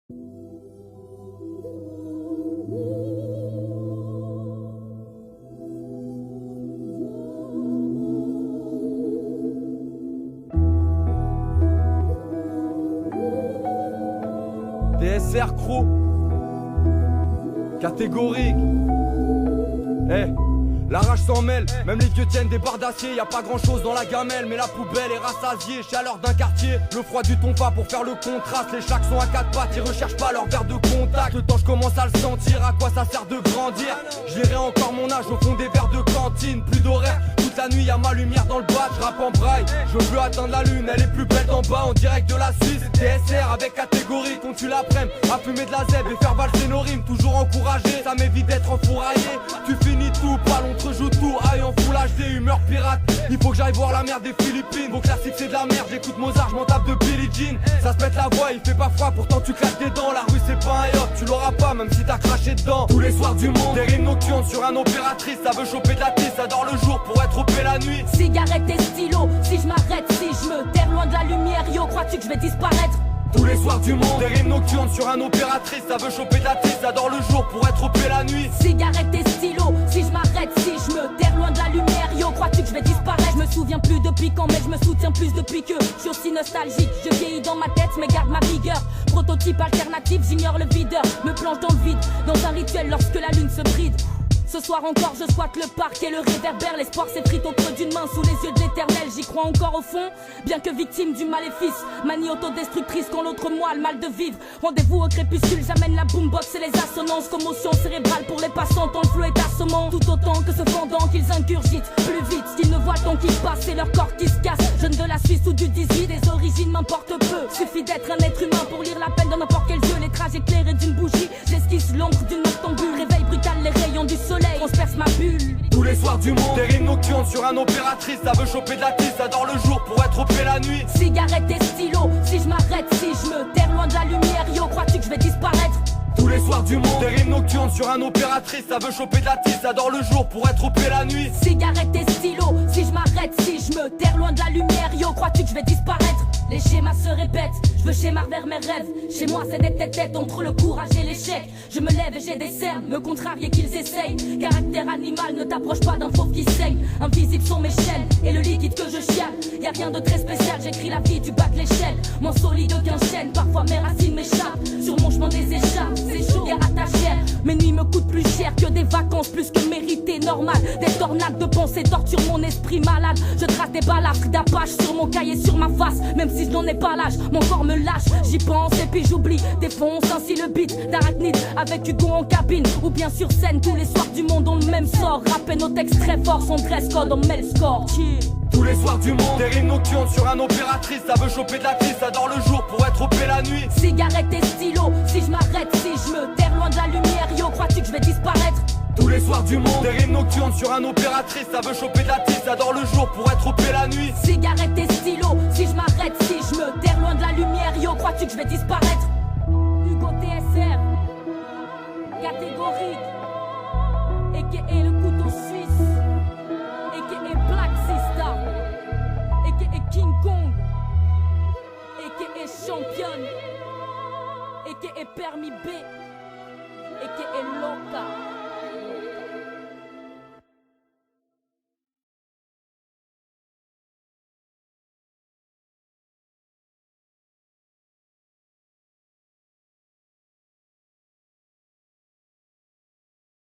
DSR Crew, catégorique. La rage s'en mêle, même les dieux tiennent des barres d'acier. Y'a pas grand chose dans la gamelle, mais la poubelle est rassasiée. Chaleur d'un quartier, le froid du tonfa pour faire le contraste. Les chacs sont à quatre pattes, ils recherchent pas leur verre de contact. Le temps je commence à le sentir, à quoi ça sert de grandir? J'irai encore mon âge au fond des verres de cantine. Plus d'horaire, toute la nuit y'a ma lumière dans le boîte. Je rappe en braille, je veux atteindre la lune. Elle est plus belle d'en bas, en direct de la Suisse. DSR avec catégorie, qu'on tue l'après-midi. À fumer de la zèbre et faire valser nos rimes. Toujours encouragé, ça m'évite d'être enfouraillé. Tu finis tout, pas long, joue tout, aïe en full HD, humeur pirate. Il faut que j'aille voir la mer des Philippines. Vos classiques c'est de la merde, j'écoute Mozart, j'm'en tape de Billie Jean. Ça se pète la voix, il fait pas froid, pourtant tu claques des dents. La rue c'est pas un yacht, tu l'auras pas même si t'as craché dedans. Tous les soirs du monde, des rimes nocturnes sur un opératrice. Ça veut choper de la tisse, ça dort le jour pour être OP la nuit. Cigarette et stylo, si je m'arrête, si je me terre loin de la lumière, yo, crois-tu que je vais disparaître? Tous les soirs du monde, des rimes nocturnes sur un opératrice. Ça veut choper de la tisse, ça dort le jour pour être OP la nuit. Cigarette et stylo, si je m'arrête, si je me terre loin de la lumière, yo, crois-tu que je vais disparaître? Je me souviens plus depuis quand, mais je me soutiens plus depuis que je suis aussi nostalgique. Je vieillis dans ma tête, mais garde ma vigueur. Prototype alternatif, j'ignore le videur. Me plonge dans le vide, dans un rituel lorsque la lune se bride. Ce soir encore je squatte le parc et le réverbère. L'espoir s'effrite au creux d'une main sous les yeux de l'éternel. J'y crois encore au fond, bien que victime du maléfice. Manie autodestructrice quand l'autre moi a le mal de vivre. Rendez-vous au crépuscule, j'amène la boombox et les assonances. Commotion cérébrale pour les passants, tant le flot est assommant. Tout autant que cependant qu'ils ingurgitent plus vite qu'ils ne voient le temps qui passe, c'est leur corps qui se casse. Jeune de la Suisse ou du 18, des origines m'importent peu. Suffit d'être un être humain pour lire la peine dans n'importe quel yeux. Les trajes éclairés d'une bougie, j'esquisse l'ombre d'une noctambule. Réveil brutal, les rayons du soleil, on se perce ma bulle. Tous les soirs du monde, des rimes nocturnes sur un opératrice. Ça veut choper de la tisse, ça dort le jour pour être OP la nuit. Cigarette et stylo, si je m'arrête, si je me terre loin de la lumière, yo, crois-tu que je vais disparaître? Tous les soirs du monde, des rimes nocturnes sur un opératrice. Ça veut choper de la tisse, ça dort le jour pour être OP la nuit. Cigarette et stylo, si je m'arrête, si je me terre loin de la lumière, yo, crois-tu que je vais disparaître? Les schémas se répètent, je veux schéma vers mes rêves. Chez moi c'est des tête-tête entre le courage et l'échec. Je me lève et j'ai des cernes, me contrarier qu'ils essayent. Caractère animal, ne t'approche pas d'un fauve qui saigne. Invisibles sont mes chaînes et le liquide que je chiale. Y'a rien de très spécial, j'écris la vie du bas de l'échelle. Moins solide qu'un chêne, parfois mes racines m'échappent. Sur mon chemin des écharpes, c'est chaud, guerre à ta chair. Mes nuits me coûtent plus cher que des vacances, plus que mérité, normal. Des tornades de pensée torturent mon esprit malade. Je trace des balafres d'Apache sur mon cahier, sur ma face. Même si je n'en ai pas l'âge, mon corps me lâche. J'y pense et puis j'oublie, défonce ainsi le beat d'Arachnide avec Hugo en cabine. Ou bien sur scène, tous les soirs du monde ont le même sort. Rapper nos textes très forts, son dress code, on met le score. Tous les soirs du monde, des rimes nocturnes sur un opératrice. Ça veut choper de la tisse, ça dort le jour pour être OP la nuit. Cigarette et stylo, si je m'arrête, si je me terre loin de la lumière, yo, crois-tu que je vais disparaître? Tous les soirs du monde, des rimes nocturnes sur un opératrice. Ça veut choper de la tisse, ça dort le jour pour être OP la nuit. Cigarette et stylo, si je m'arrête, si je me terre loin de la lumière, yo, crois-tu que je vais disparaître? Hugo TSR, catégorique, a.k.a. le couteau suisse, a.k.a. Black Sista, a.k.a. King Kong, a.k.a. Champion, a.k.a. Permis B, a.k.a. Loca.